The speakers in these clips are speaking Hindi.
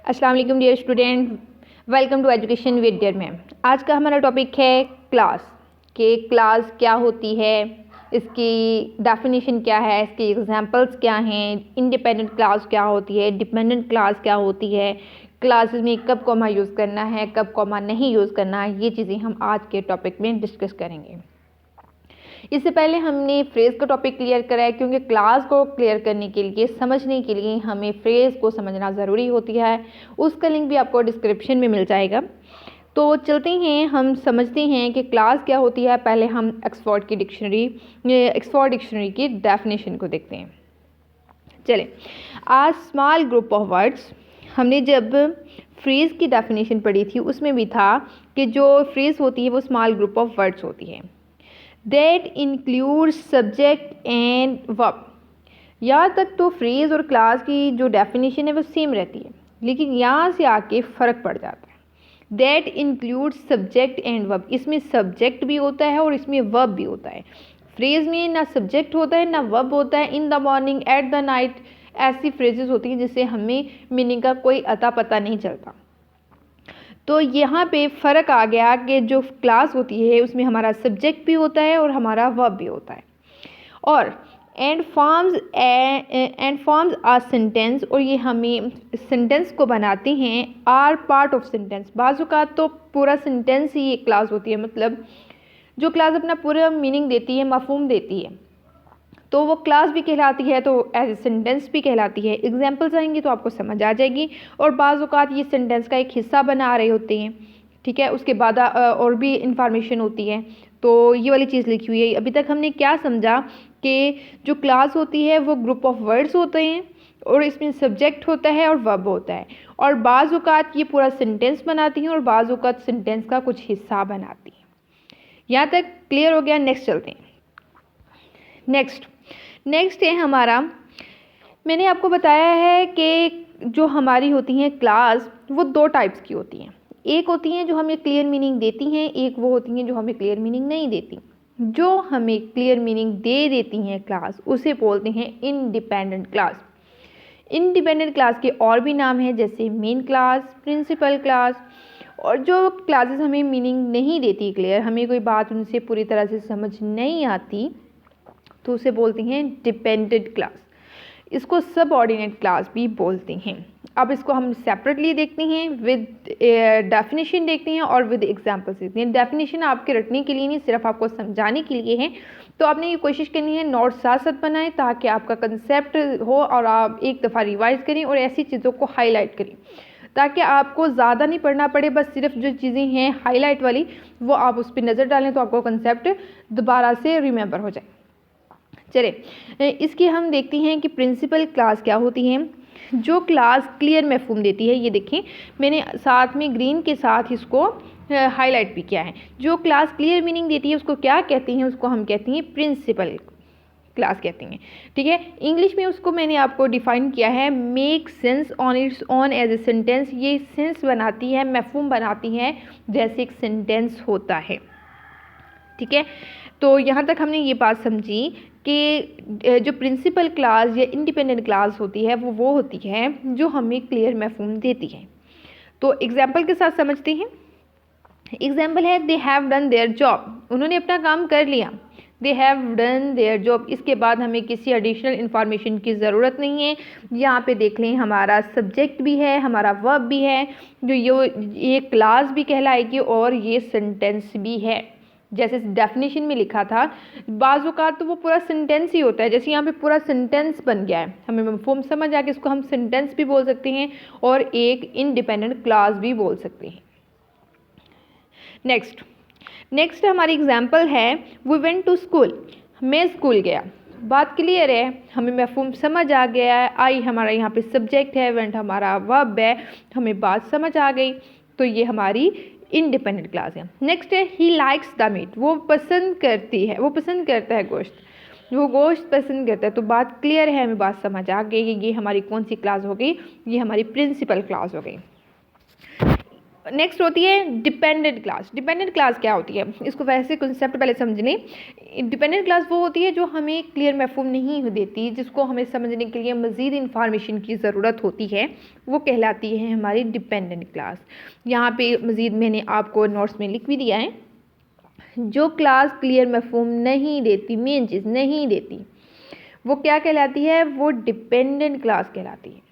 अस्सलाम वालेकुम dear student, welcome to education with dear ma'am. आज का हमारा टॉपिक है क्लास। कि क्लास क्या होती है, इसकी डेफिनेशन क्या है, इसके एग्जांपल्स क्या हैं, इंडिपेंडेंट क्लास क्या होती है, डिपेंडेंट क्लास क्या होती है, क्लासेस में कब कॉमा यूज़ करना है, कब कॉमा नहीं यूज़ करना है, ये चीज़ें हम आज के टॉपिक में डिस्कस करेंगे। इससे पहले हमने फ्रेज़ का टॉपिक क्लियर करा है, क्योंकि क्लास को क्लियर करने के लिए, समझने के लिए हमें फ्रेज़ को समझना ज़रूरी होती है। उसका लिंक भी आपको डिस्क्रिप्शन में मिल जाएगा। तो चलते हैं, हम समझते हैं कि क्लास क्या होती है। पहले हम ऑक्सफोर्ड डिक्शनरी की डेफिनेशन को देखते हैं। चलें, आज स्मॉल ग्रुप ऑफ वर्ड्स। हमने जब फ्रेज़ की डेफिनेशन पढ़ी थी उसमें भी था कि जो फ्रेज़ होती है वो स्मॉल ग्रुप ऑफ वर्ड्स होती है that include subject and verb. यहाँ तक तो फ्रेज़ और क्लास की जो डेफिनेशन है वो सेम रहती है, लेकिन यहाँ से आके फ़र्क पड़ जाता है। That include subject and verb, इसमें सब्जेक्ट भी होता है और इसमें वर्ब भी होता है। फ्रेज़ में ना सब्जेक्ट होता है ना वर्ब होता है। In the morning, at the night, ऐसी फ्रेजेस होती हैं जिससे हमें मीनिंग का कोई अता पता नहीं चलता। तो यहाँ पे फ़र्क आ गया कि जो क्लास होती है उसमें हमारा सब्जेक्ट भी होता है और हमारा वर्ब भी होता है। और एंड फॉर्म्स आर सेंटेंस, और ये हमें सेंटेंस को बनाते हैं। आर पार्ट ऑफ सेंटेंस, बाज़ औक़ात तो पूरा सेंटेंस ही एक क्लास होती है। मतलब जो क्लास अपना पूरा मीनिंग देती है, मफ़हूम देती है, तो वो क्लास भी कहलाती है, तो एज ए सेंटेंस भी कहलाती है। एग्जाम्पल्स आएंगे तो आपको समझ आ जाएगी। और बाज़ औक़ात ये सेंटेंस का एक हिस्सा बना रहे होते हैं, ठीक है। उसके बाद और भी इंफॉर्मेशन होती है। तो ये वाली चीज़ लिखी हुई है। अभी तक हमने क्या समझा कि जो क्लास होती है वो ग्रुप ऑफ वर्ड्स होते हैं और इसमें सब्जेक्ट होता है और वर्ब होता है। और बाज़ औक़ात ये पूरा सेंटेंस बनाती हैं और बाज़ औक़ात सेंटेंस का कुछ हिस्सा बनाती हैं। यहाँ तक क्लियर हो गया। नेक्स्ट चलते हैं। नेक्स्ट है हमारा, मैंने आपको बताया है कि जो हमारी होती हैं क्लास वो दो टाइप्स की होती हैं। एक होती हैं जो हमें क्लियर मीनिंग देती हैं, एक वो होती हैं जो हमें क्लियर मीनिंग नहीं देती। जो हमें क्लियर मीनिंग दे देती हैं क्लास, उसे बोलते हैं इंडिपेंडेंट क्लास। इंडिपेंडेंट क्लास के और भी नाम हैं, जैसे मेन क्लास, प्रिंसिपल क्लास। और जो क्लासेस हमें मीनिंग नहीं देती क्लियर, हमें कोई बात उनसे पूरी तरह से समझ नहीं आती, तो उसे बोलते हैं डिपेंडेंट क्लास। इसको सबऑर्डिनेट क्लास भी बोलते हैं। अब इसको हम सेपरेटली देखते हैं, विद डेफिनेशन देखते हैं और विद एग्जांपल्स देखते हैं। डेफिनेशन आपके रटने के लिए नहीं, सिर्फ आपको समझाने के लिए है। तो आपने ये कोशिश करनी है नोट साथ साथ बनाएं, ताकि आपका कंसेप्ट हो और आप एक दफ़ा रिवाइज करें और ऐसी चीज़ों को हाईलाइट करें, ताकि आपको ज़्यादा नहीं पढ़ना पड़े। बस सिर्फ जो चीज़ें हैं हाईलाइट वाली वो आप उस पर नज़र डालें, तो आपको कंसेप्ट दोबारा से रिमेंबर हो जाए। चले, इसकी हम देखते हैं कि प्रिंसिपल क्लास क्या होती है। जो क्लास क्लियर मफ़हूम देती है, ये देखें मैंने साथ में ग्रीन के साथ इसको हाईलाइट भी किया है। जो क्लास क्लियर मीनिंग देती है उसको क्या कहते हैं, उसको हम कहते हैं प्रिंसिपल क्लास कहते हैं, ठीक है। इंग्लिश में उसको मैंने आपको डिफ़ाइन किया है, make sense on its own as a sentence. ये सेंस बनाती है, मफ़हूम बनाती है जैसे एक सेंटेंस होता है, ठीक है। तो यहाँ तक हमने ये बात समझी कि जो प्रिंसिपल क्लास या इंडिपेंडेंट क्लास होती है वो होती है जो हमें क्लियर मफ़हूम देती है। तो एग्जाम्पल के साथ समझते हैं। एग्जाम्पल है, they have done their job, उन्होंने अपना काम कर लिया। They have done their job, इसके बाद हमें किसी एडिशनल इंफॉर्मेशन की ज़रूरत नहीं है। यहाँ पे देख लें, हमारा सब्जेक्ट भी है, हमारा वर्ब भी है, जो ये क्लास भी कहलाएगी और ये सेंटेंस भी है। जैसे डेफिनेशन में लिखा था, बाज़ औक़ात तो वो पूरा सेंटेंस ही होता है। जैसे यहाँ पे पूरा सेंटेंस बन गया है, हमें मफ़हूम समझ आ गया, इसको हम सेंटेंस भी बोल सकते हैं और एक इंडिपेंडेंट क्लास भी बोल सकते हैं। नेक्स्ट हमारी एग्जांपल है, वी वेंट टू स्कूल, मैं स्कूल गया। बात क्लियर है, हमें मफ़हूम समझ आ गया है। आई हमारा यहाँ पे सब्जेक्ट है, वेंट हमारा वर्ब है, हमें बात समझ आ गई। तो ये हमारी इंडिपेंडेंट क्लास है। नेक्स्ट है, ही लाइक्स द मीट, वो पसंद करता है गोश्त, वो गोश्त पसंद करता है। तो बात क्लियर है, हमें बात समझ आ गई कि ये हमारी कौन सी क्लास हो गई, ये हमारी प्रिंसिपल क्लास हो गई। नेक्स्ट होती है डिपेंडेंट क्लास। डिपेंडेंट क्लास क्या होती है, इसको वैसे कंसेप्ट पहले समझ लें। डिपेंडेंट क्लास वो होती है जो हमें क्लियर मफहूम नहीं देती, जिसको हमें समझने के लिए मज़ीद इंफॉर्मेशन की ज़रूरत होती है, वो कहलाती है हमारी डिपेंडेंट क्लास। यहाँ पे मज़ीद मैंने आपको नोट्स में लिख भी दिया है। जो क्लास क्लियर मफहूम नहीं देती, मेन चीज़ नहीं देती, वो क्या कहलाती है, वो डिपेंडेंट क्लास कहलाती है।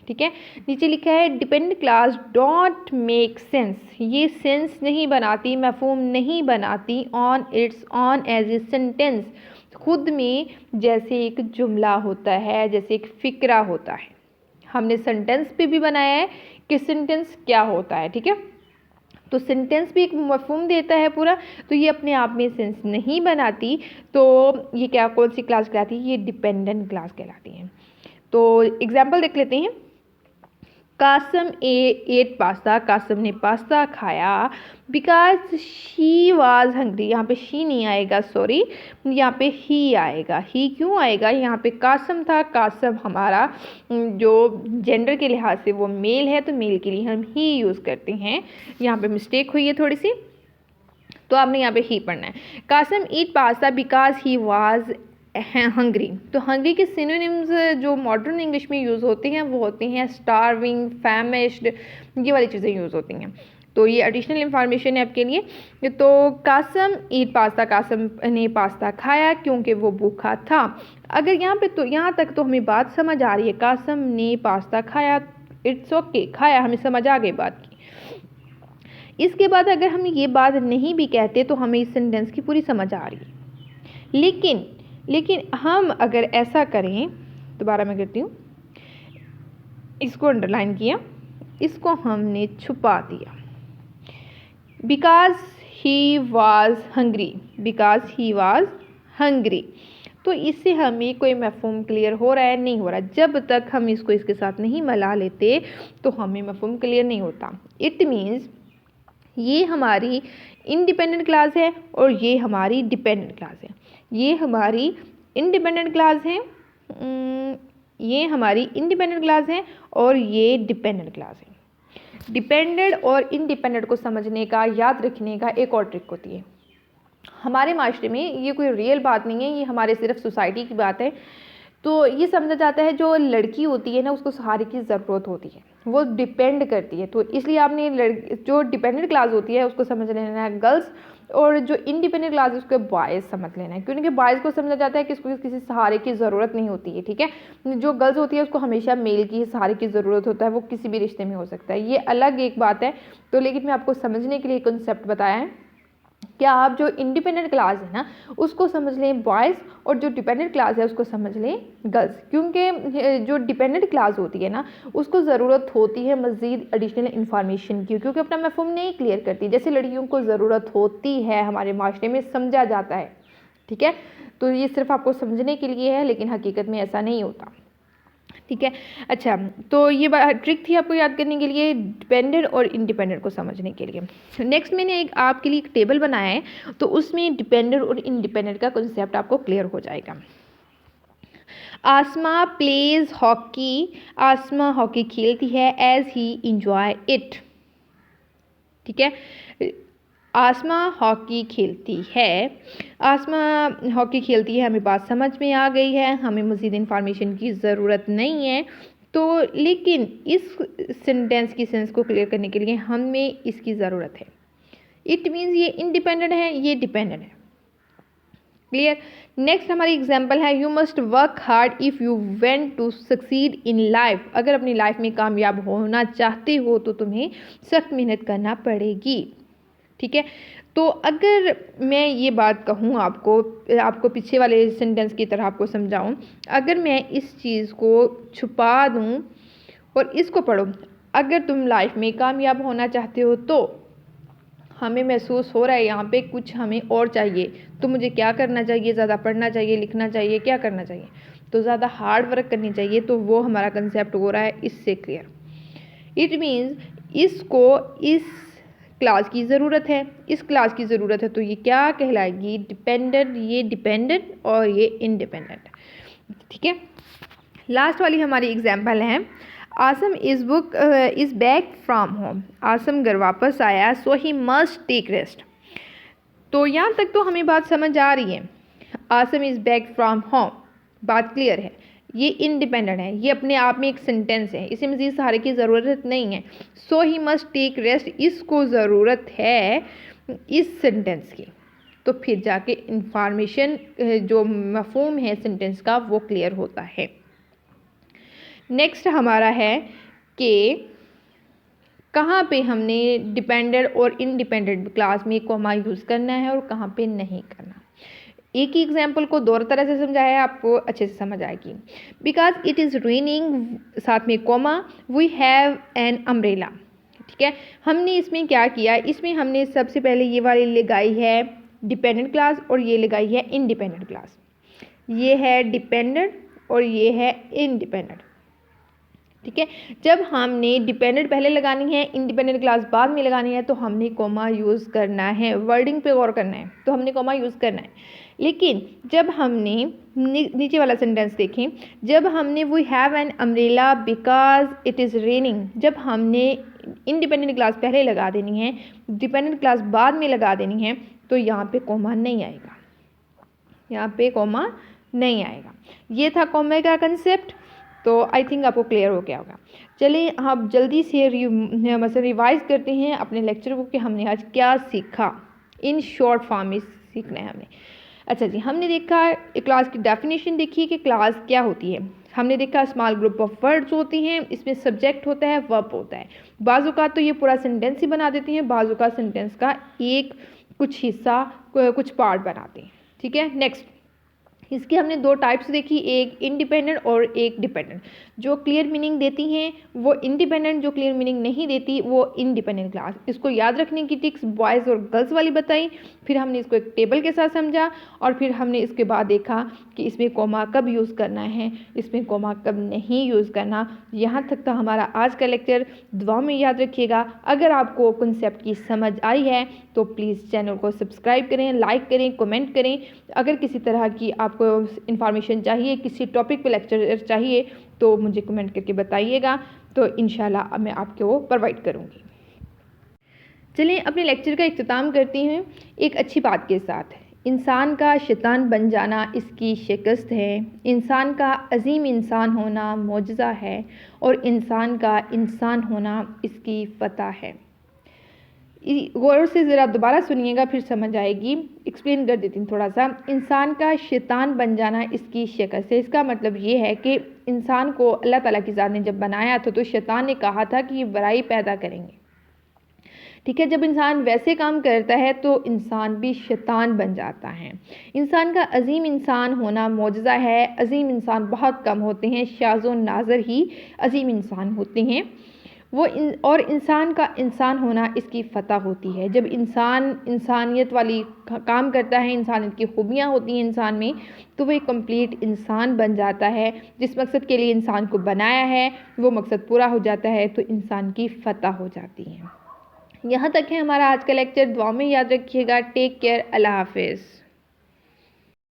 ठीक है, नीचे लिखा है dependent clause don't make sense, ये सेंस नहीं बनाती, मफहूम नहीं बनाती on its own as a sentence, खुद में जैसे एक जुमला होता है, जैसे एक फ़िक्रा होता है। हमने सेंटेंस पे भी बनाया है कि सेंटेंस क्या होता है। ठीक है, तो सेंटेंस भी एक मफहूम देता है पूरा, तो ये अपने आप में सेंस नहीं बनाती, तो ये क्या कौन सी क्लास कहलाती है, ये डिपेंडेंट क्लास कहलाती है। तो एग्जाम्पल देख लेते हैं। कासम एट पास्ता, कासम ने पास्ता खाया बिकॉज शी वाज हंग्री। यहाँ पे शी नहीं आएगा, सॉरी, यहाँ पे ही आएगा। ही क्यों आएगा, यहाँ पे कासम था, कासम हमारा जो जेंडर के लिहाज से वो मेल है, तो मेल के लिए हम ही यूज़ करते हैं। यहाँ पे मिस्टेक हुई है थोड़ी सी, तो आपने यहाँ पे ही पढ़ना है। Qasim eat pasta because he was hungry. तो हंग्री के सिनोनिम्स जो मॉडर्न इंग्लिश में यूज़ होते हैं वो होते हैं स्टार्विंग, फैमिश्ड, ये वाली चीज़ें यूज़ होती हैं। तो ये एडिशनल इंफॉर्मेशन है आपके लिए। तो कासम ईट पास्ता, कासम ने पास्ता खाया क्योंकि वो भूखा था। अगर यहाँ पे तो यहाँ तक तो हमें बात समझ आ रही है, कासम ने पास्ता खाया, इट्स ओके, खाया, हमें समझ आ गई बात की। इसके बाद अगर हम ये बात नहीं भी कहते तो हमें इस सेंटेंस की पूरी समझ आ रही है। लेकिन हम अगर ऐसा करें, दोबारा मैं करती हूँ, इसको अंडरलाइन किया, इसको हमने छुपा दिया, because he was hungry, because he was hungry, तो इससे हमें कोई मफहूम क्लियर हो रहा है, नहीं हो रहा। जब तक हम इसको इसके साथ नहीं मिला लेते तो हमें मफहूम क्लियर नहीं होता। इट मीन्स ये हमारी इंडिपेंडेंट क्लास है और ये हमारी डिपेंडेंट क्लास है। ये हमारी इंडिपेंडेंट क्लास है, ये हमारी इंडिपेंडेंट क्लास है और ये डिपेंडेंट क्लास है। डिपेंडेंट और इंडिपेंडेंट को समझने का, याद रखने का एक और ट्रिक होती है। हमारे माशरे में ये कोई रियल बात नहीं है, ये हमारे सिर्फ सोसाइटी की बात है। तो ये समझा जाता है जो लड़की होती है ना, उसको सहारे की ज़रूरत होती है, वो डिपेंड करती है। तो इसलिए आपने जो डिपेंडेंट क्लास होती है उसको समझ लेना है गर्ल्स, और जो इंडिपेंडेंट क्लास है उसको बॉयज़ समझ लेना है, क्योंकि बॉयज़ को समझा जाता है कि इसको किसी सहारे की ज़रूरत नहीं होती है। ठीक है, जो गर्ल्स होती है उसको हमेशा मेल की सहारे की ज़रूरत होता है, वो किसी भी रिश्ते में हो सकता है, ये अलग एक बात है। तो लेकिन मैं आपको समझने के लिए कंसेप्ट बताया है कि आप जो इंडिपेंडेंट क्लास है ना उसको समझ लें बॉयज़, और जो डिपेंडेंट क्लास है उसको समझ लें गर्ल्स, क्योंकि जो डिपेंडेंट क्लास होती है ना उसको ज़रूरत होती है मज़ीद एडिशनल इन्फॉर्मेशन की, क्योंकि अपना मफहूम नहीं क्लियर करती, जैसे लड़कियों को ज़रूरत होती है हमारे माशरे में, समझा जाता है। ठीक है, तो ये सिर्फ आपको समझने के लिए है, लेकिन हकीकत में ऐसा नहीं होता। ठीक है, अच्छा, तो ये ट्रिक थी आपको याद करने के लिए, डिपेंडेंट और इंडिपेंडेंट को समझने के लिए। नेक्स्ट मैंने एक आपके लिए एक टेबल बनाया है, तो उसमें डिपेंडेंट और इंडिपेंडेंट का कॉन्सेप्ट आपको क्लियर हो जाएगा। आसमा प्लेज हॉकी, आसमा हॉकी खेलती है एज ही इंजॉय इट। ठीक है, आसमा हॉकी खेलती है, आसमा हॉकी खेलती है, हमें बात समझ में आ गई है, हमें मज़ीद इन्फॉर्मेशन की ज़रूरत नहीं है। तो लेकिन इस सेंटेंस की सेंस को क्लियर करने के लिए हमें इसकी ज़रूरत है। इट मीन्स ये इंडिपेंडेंट है, ये डिपेंडेंट है। क्लियर। नेक्स्ट हमारी एग्जाम्पल है, you must work hard if you want to succeed in life. अगर अपनी लाइफ में कामयाब होना चाहते हो तो तुम्हें सख्त मेहनत करना पड़ेगी। ठीक है, तो अगर मैं ये बात कहूँ आपको पीछे वाले सेंटेंस की तरह आपको समझाऊँ, अगर मैं इस चीज़ को छुपा दूँ और इसको पढ़ो, अगर तुम लाइफ में कामयाब होना चाहते हो तो हमें महसूस हो रहा है यहाँ पे कुछ हमें और चाहिए, तो मुझे क्या करना चाहिए, ज़्यादा पढ़ना चाहिए, लिखना चाहिए, क्या करना चाहिए, तो ज़्यादा हार्ड वर्क करनी चाहिए। तो वो हमारा कंसेप्ट हो रहा है इससे क्लियर। इट मीन्स इसको इस क्लास की ज़रूरत है, इस क्लास की ज़रूरत है, तो ये क्या कहलाएगी, डिपेंडेंट, ये डिपेंडेंट और ये इंडिपेंडेंट। ठीक है, लास्ट वाली हमारी एग्जाम्पल है, Asim is back from home, Asim घर वापस आया, so he must take rest. तो यहाँ तक तो हमें बात समझ आ रही है। Asim is back from home, बात क्लियर है, ये इंडिपेंडेंट है, ये अपने आप में एक सेंटेंस है, इसे मज़ीद सहारे की ज़रूरत नहीं है। सो ही मस्ट टेक रेस्ट, इसको ज़रूरत है इस सेंटेंस की, तो फिर जाके इंफॉर्मेशन जो मफहूम है सेंटेंस का वो क्लियर होता है। नेक्स्ट हमारा है कि कहाँ पे हमने डिपेंडेंट और इंडिपेंडेंट क्लास में कॉमा यूज़ करना है और कहाँ पे नहीं करना। एक ही एग्जाम्पल को दो तरह से समझाया है, आपको अच्छे से समझ आएगी। बिकॉज इट इज़ रेनिंग, साथ में comma, we have an umbrella. ठीक है, हमने इसमें क्या किया, इसमें हमने सबसे पहले ये वाली लगाई है डिपेंडेंट क्लास और ये लगाई है इंडिपेंडेंट क्लास। ये है डिपेंडेंट और ये है इंडिपेंडेंट। ठीक है, जब हमने डिपेंडेंट पहले लगानी है, इंडिपेंडेंट क्लास बाद में लगानी है, तो हमने कॉमा यूज़ करना है, वर्डिंग पे गौर करना है, तो हमने कॉमा यूज़ करना है। लेकिन जब हमने नीचे वाला सेंटेंस देखें, जब हमने we have an umbrella because it is raining, जब हमने इंडिपेंडेंट क्लास पहले लगा देनी है, डिपेंडेंट क्लास बाद में लगा देनी है, तो यहाँ पे कॉमा नहीं आएगा, यहाँ पे कॉमा नहीं आएगा। ये था कॉमा का कंसेप्ट, तो आई थिंक आपको क्लियर हो गया होगा। चलिए आप जल्दी से मतलब रिवाइज करते हैं अपने लेक्चर को कि हमने आज क्या सीखा, इन शॉर्ट फॉर्म में सीखना है हमने। अच्छा जी, हमने देखा क्लास की डेफिनेशन देखी कि क्लास क्या होती है। हमने देखा स्मॉल ग्रुप ऑफ वर्ड्स होती हैं, इसमें सब्जेक्ट होता है, वर्ब होता है। बाज़ औक़ात तो ये पूरा सेंटेंस ही बना देती हैं, बाज़ औक़ात सेंटेंस का एक कुछ हिस्सा कुछ पार्ट बनाते हैं। ठीक है, नेक्स्ट इसकी हमने दो टाइप्स देखी, एक इंडिपेंडेंट और एक डिपेंडेंट। जो क्लियर मीनिंग देती हैं वो इंडिपेंडेंट, जो क्लियर मीनिंग नहीं देती वो इंडिपेंडेंट क्लास। इसको याद रखने की टिक्स बॉयज़ और गर्ल्स वाली बताई, फिर हमने इसको एक टेबल के साथ समझा और फिर हमने इसके बाद देखा कि इसमें कॉमा कब यूज़ करना है, इसमें कॉमा कब नहीं यूज़ करना। यहाँ तक था हमारा आज का लेक्चर। दुआ में याद रखिएगा। अगर आपको कॉन्सेप्ट की समझ आई है तो प्लीज़ चैनल को सब्सक्राइब करें, लाइक करें, कमेंट करें। अगर किसी तरह की आपको इन्फॉर्मेशन चाहिए, किसी टॉपिक पे लेक्चर चाहिए तो मुझे कमेंट करके बताइएगा, तो इंशाल्लाह मैं आपको वो प्रोवाइड करूँगी। चलिए अपने लेक्चर का इख्तिताम करती हूँ एक अच्छी बात के साथ। इंसान का शैतान बन जाना इसकी शिकस्त है, इंसान का अजीम इंसान होना मौजज़ा है और इंसान का इंसान होना इसकी फ़तह है। गौर से ज़रा दोबारा सुनिएगा, फिर समझ आएगी। एक्सप्लेन कर देती हूँ थोड़ा सा। इंसान का शैतान बन जाना इसकी शिकस्त है, इसका मतलब ये है कि इंसान को अल्लाह ताला की ज़ात ने जब बनाया था तो शैतान ने कहा था कि ये बुराई पैदा करेंगे। ठीक है, जब इंसान वैसे काम करता है तो इंसान भी शैतान बन जाता है। इंसान का अजीम इंसान होना मौजज़ा है। अजीम इंसान बहुत कम होते हैं, शाज़ व नाज़र ही अजीम इंसान होते हैं वो और इंसान का इंसान होना इसकी फ़तह होती है। जब इंसान इंसानियत वाली काम करता है, इंसानियत की खूबियाँ होती हैं इंसान में, तो वो एक कंप्लीट इंसान बन जाता है। जिस मकसद के लिए इंसान को बनाया है वो मकसद पूरा हो जाता है तो इंसान की फ़तह हो जाती है। यहाँ तक है हमारा आज का लेक्चर। दुआ में याद रखिएगा। टेक केयर, अल्लाह हाफिज़।